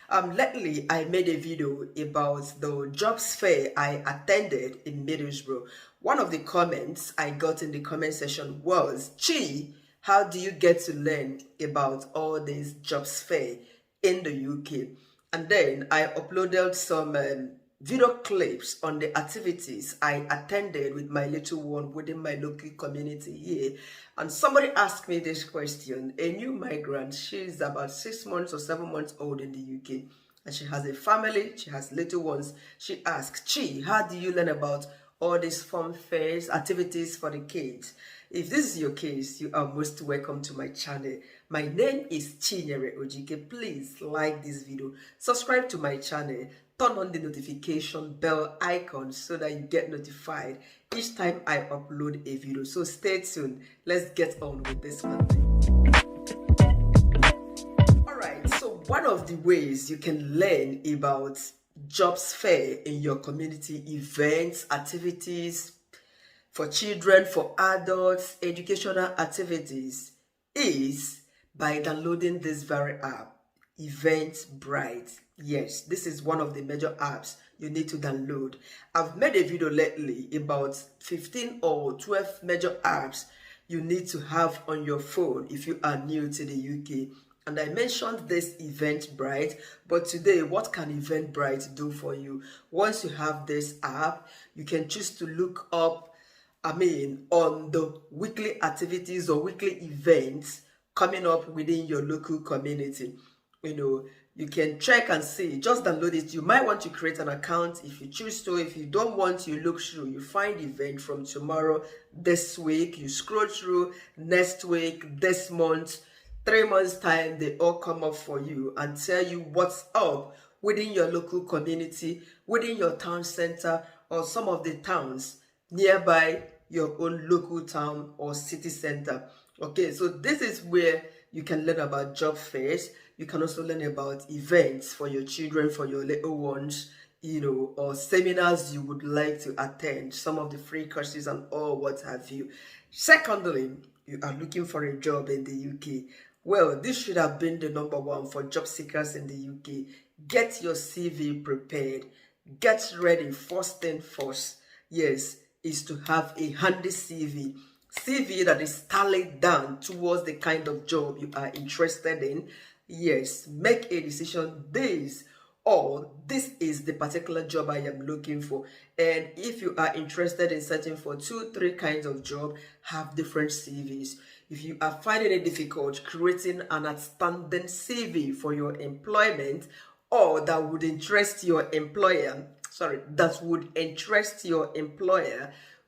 Lately, I made a video about the jobs fair I attended in Middlesbrough. One of the comments I got in the comment section was, Chi, how do you get to learn about all these jobs fair in the UK? And then I uploaded some video clips on the activities I attended with my little one within my local community here. And somebody asked me this question. A new migrant, she's about 6 months or 7 months old in the UK, and she has a family, she has little ones. She asked, Chi, how do you learn about all these fun fairs, activities for the kids? If this is your case, you are most welcome to my channel. My name is Chinyere Ojike. Please like this video, subscribe to my channel, turn on the notification bell icon so that you get notified each time I upload a video. So stay tuned. Let's get on with this one. Alright, so one of the ways you can learn about jobs fair in your community, events, activities, for children, for adults, educational activities, is by downloading this very app, Eventbrite. Yes, this is one of the major apps you need to download. I've made a video lately about 15 or 12 major apps you need to have on your phone if you are new to the UK. And I mentioned this Eventbrite, but today, what can Eventbrite do for you? Once you have this app, you can choose to look up on the weekly activities or weekly events coming up within your local community. You can check and see, just download it. You might want to create an account if you choose to. If you don't want to, look through. You find event from tomorrow, this week, you scroll through, next week, this month, 3 months time, they all come up for you and tell you what's up within your local community, within your town center, or some of the towns nearby your own local town or city center. Okay, so this is where you can learn about job fairs. You can also learn about events for your children, for your little ones, or seminars you would like to attend, some of the free courses and all what have you. Secondly, you are looking for a job in the UK. Well, this should have been the number one for job seekers in the UK. Get your CV prepared. Get ready. First thing first, yes, is to have a handy CV. CV that is tailored down towards the kind of job you are interested in. Yes, make a decision. This is the particular job I am looking for. And if you are interested in searching for 2-3 kinds of job, have different CVs. If you are finding it difficult creating an outstanding CV for your employment, or that would interest your employer,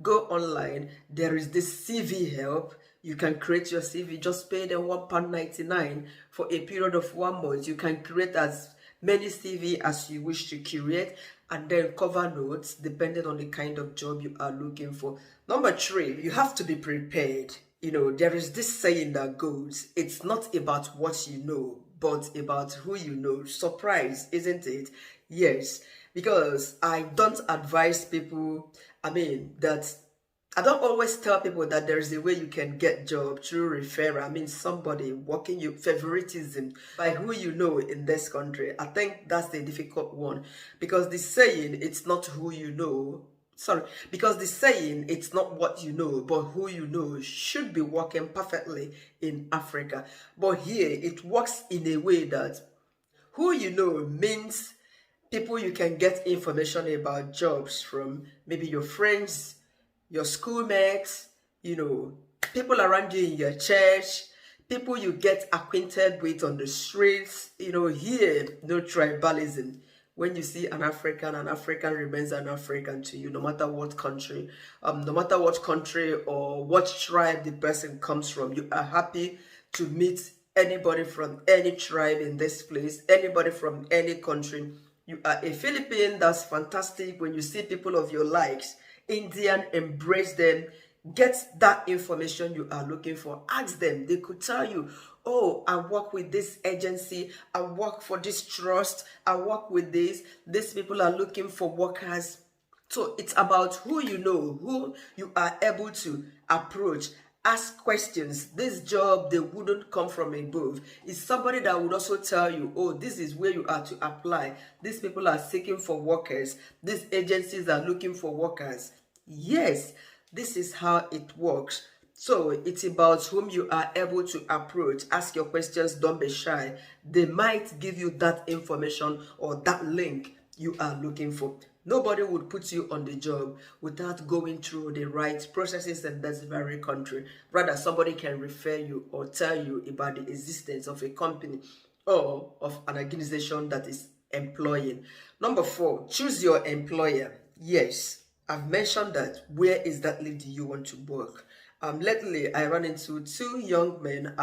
go online. There is this CV help. You can create your CV. Just pay them £1.99 for a period of 1 month. You can create as many CV as you wish to create, and then cover notes depending on the kind of job you are looking for. Number 3, you have to be prepared. There is this saying that goes, it's not about what you know, but about who you know. Surprise, isn't it? Yes, because I don't advise people, I don't always tell people that there's a way you can get job through referral. Somebody working you favoritism by who you know in this country. I think that's the difficult one, because the saying, it's not who you know, because the saying, it's not what you know, but who you know, should be working perfectly in Africa. But here, it works in a way that who you know means people you can get information about jobs from, maybe your friends, your schoolmates, people around you in your church, people you get acquainted with on the streets. Here, no tribalism. When you see an African remains an African to you, no matter what country or what tribe the person comes from. You are happy to meet anybody from any tribe in this place, anybody from any country. You are a Philippine, that's fantastic. When you see people of your likes, Indian, embrace them. Get that information you are looking for. Ask them. They could tell you, oh, I work with this agency, I work for this trust, I work with this. These people are looking for workers. So it's about who you know, who you are able to approach, Ask questions. This job, they wouldn't come from above. It's somebody that would also tell you, oh, this is where you are to apply. These people are seeking for workers. These agencies are looking for workers. Yes, this is how it works. So it's about whom you are able to approach. Ask your questions, don't be shy. They might give you that information or that link you are looking for. Nobody would put you on the job without going through the right processes in this very country. Rather, somebody can refer you or tell you about the existence of a company or of an organization that is employing. Number 4, choose your employer. Yes, I've mentioned that. Where exactly do you want to work? Lately, I ran into 2 young men.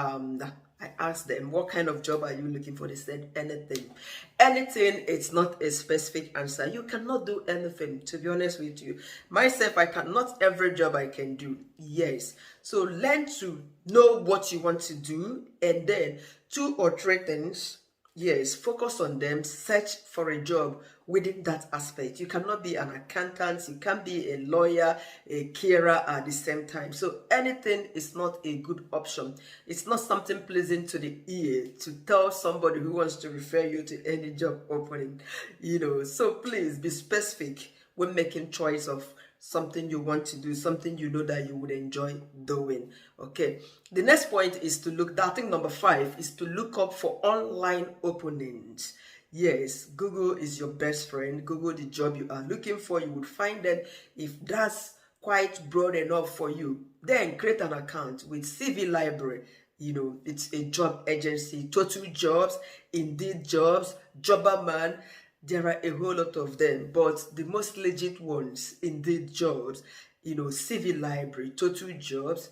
I asked them, what kind of job are you looking for? They said, anything. Anything, it's not a specific answer. You cannot do anything, to be honest with you. Myself, I cannot every job I can do. Yes. So learn to know what you want to do, and then 2 or 3 things. Yes, focus on them, search for a job within that aspect. You cannot be an accountant, you can't be a lawyer, a carer at the same time. So anything is not a good option. It's not something pleasing to the ear to tell somebody who wants to refer you to any job opening, So please be specific when making choice of something you want to do, something you know that you would enjoy doing. Okay, the next point is to look, I think number 5 is to look up for online openings. Yes, Google is your best friend. Google the job you are looking for, you would find them. If that's quite broad enough for you, then create an account with CV Library. It's a job agency. Total Jobs, Indeed Jobs, Jobberman. There are a whole lot of them, but the most legit ones, Indeed Jobs, CV Library, Total Jobs,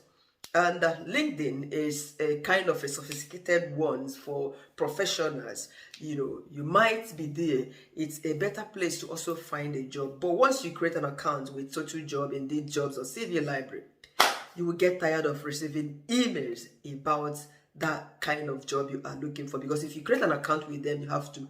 and LinkedIn is a kind of a sophisticated ones for professionals. You might be there. It's a better place to also find a job. But once you create an account with Total Job, Indeed Jobs, or CV Library, you will get tired of receiving emails about that kind of job you are looking for. Because if you create an account with them, you have to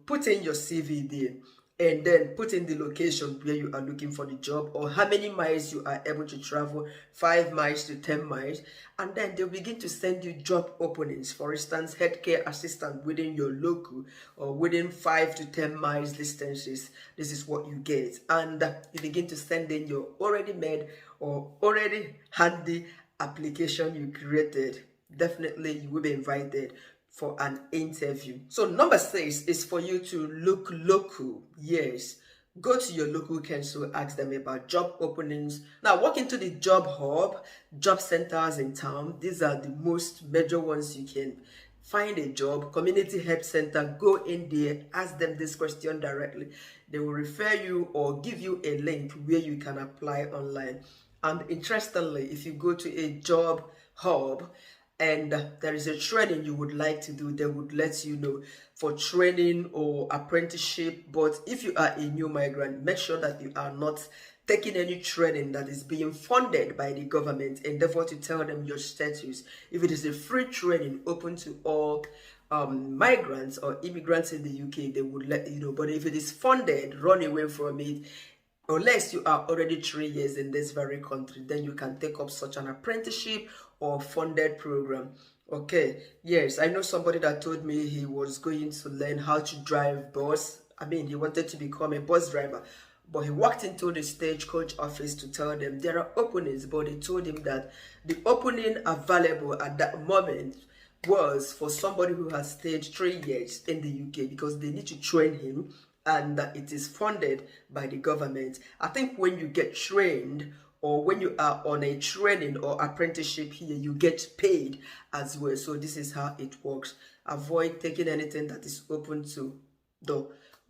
put in your CV there, and then put in the location where you are looking for the job, or how many miles you are able to travel, 5 miles to 10 miles, and then they'll begin to send you job openings. For instance, healthcare assistant within your local or within 5 to 10 miles distances. This is what you get, and you begin to send in your already made or already handy application you created. Definitely you will be invited for an interview. So number 6 is for you to look local. Yes, go to your local council, ask them about job openings. Now walk into the job hub, job centers in town. These are the most major ones you can find a job. Community help center, go in there, ask them this question directly. They will refer you or give you a link where you can apply online. And interestingly, if you go to a job hub and there is a training you would like to do, they would let you know for training or apprenticeship. But if you are a new migrant, make sure that you are not taking any training that is being funded by the government. Endeavor to tell them your status. If it is a free training open to all migrants or immigrants in the UK, they would let you know. But if it is funded, run away from it. Unless you are already 3 years in this very country, then you can take up such an apprenticeship or funded program. Okay, yes, I know somebody that told me he was going to learn how to drive bus. He wanted to become a bus driver, but he walked into the stagecoach office to tell them there are openings, but they told him that the opening available at that moment was for somebody who has stayed 3 years in the UK, because they need to train him, and that it is funded by the government. I think when you get trained, or when you are on a training or apprenticeship here, you get paid as well. So this is how it works. Avoid taking anything that is open to the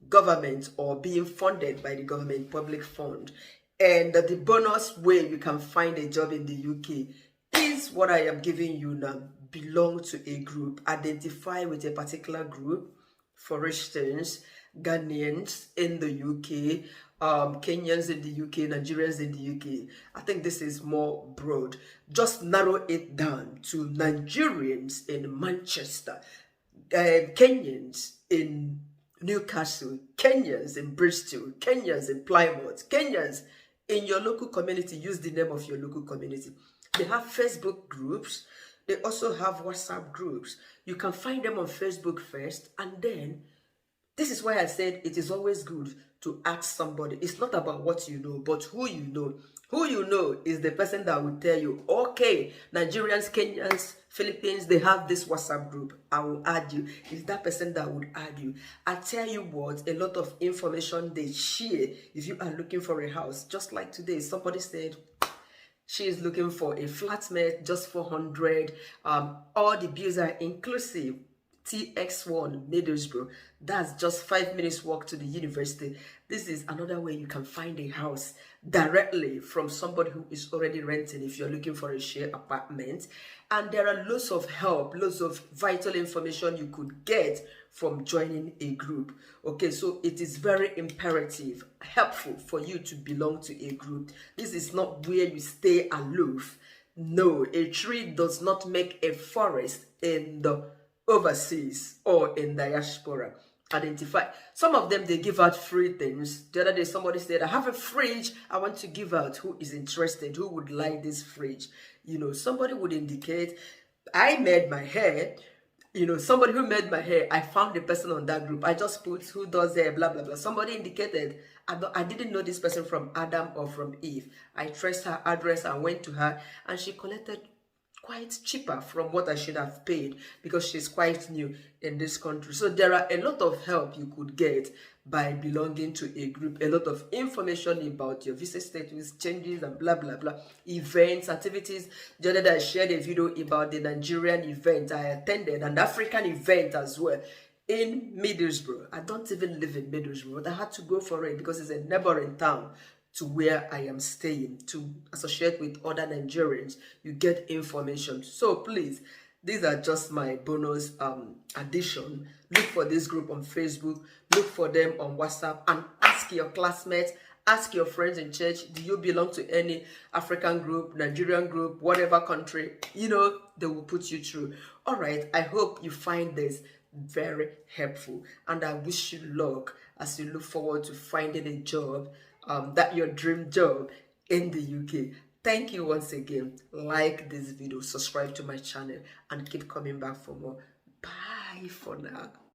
government or being funded by the government, public fund. And the bonus way you can find a job in the UK is what I am giving you now. Belong to a group. Identify with a particular group. For instance, Ghanaians in the UK, Kenyans in the UK, Nigerians in the UK. I think this is more broad. Just narrow it down to Nigerians in Manchester, Kenyans in Newcastle, Kenyans in Bristol, Kenyans in Plymouth, Kenyans in your local community. Use the name of your local community. They have Facebook groups. They also have WhatsApp groups. You can find them on Facebook first, and then this is why I said it is always good to ask somebody. It's not about what you know, but who you know. Who you know is the person that will tell you, okay, Nigerians, Kenyans, Philippines, they have this WhatsApp group. I will add you. It's that person that would add you. I tell you what, a lot of information they share if you are looking for a house. Just like today, somebody said, she is looking for a flatmate, just 400. All the bills are inclusive. TX1 Middlesbrough, that's just 5 minutes walk to the university. This is another way you can find a house directly from somebody who is already renting if you're looking for a share apartment. And there are lots of help, lots of vital information you could get from joining a group. Okay, so it is very imperative, helpful for you to belong to a group. This is not where you stay aloof. No, a tree does not make a forest in the overseas or in diaspora. Identify. Some of them, they give out free things. The other day, somebody said, I have a fridge I want to give out. Who is interested? Who would like this fridge? You know, somebody would indicate, I made my hair. You know, somebody who made my hair, I found the person on that group. I just put who does hair, blah, blah, blah. Somebody indicated, I didn't know this person from Adam or from Eve. I traced her address and went to her, and she collected quite cheaper from what I should have paid because she's quite new in this country. So there are a lot of help you could get by belonging to a group, a lot of information about your visa status, changes and blah, blah, blah, events, activities. The other day I shared a video about the Nigerian event I attended, an African event as well in Middlesbrough. I don't even live in Middlesbrough, but I had to go for it because it's a neighboring town to where I am staying, to associate with other Nigerians. You get information. So please, these are just my bonus addition. Look for this group on Facebook, look for them on WhatsApp, and ask your classmates, ask your friends in church, do you belong to any African group, Nigerian group, whatever country? You know, they will put you through. All right, I hope you find this very helpful, and I wish you luck as you look forward to finding a job, that your dream job in the UK. Thank you once again. Like this video, subscribe to my channel, and keep coming back for more. Bye for now.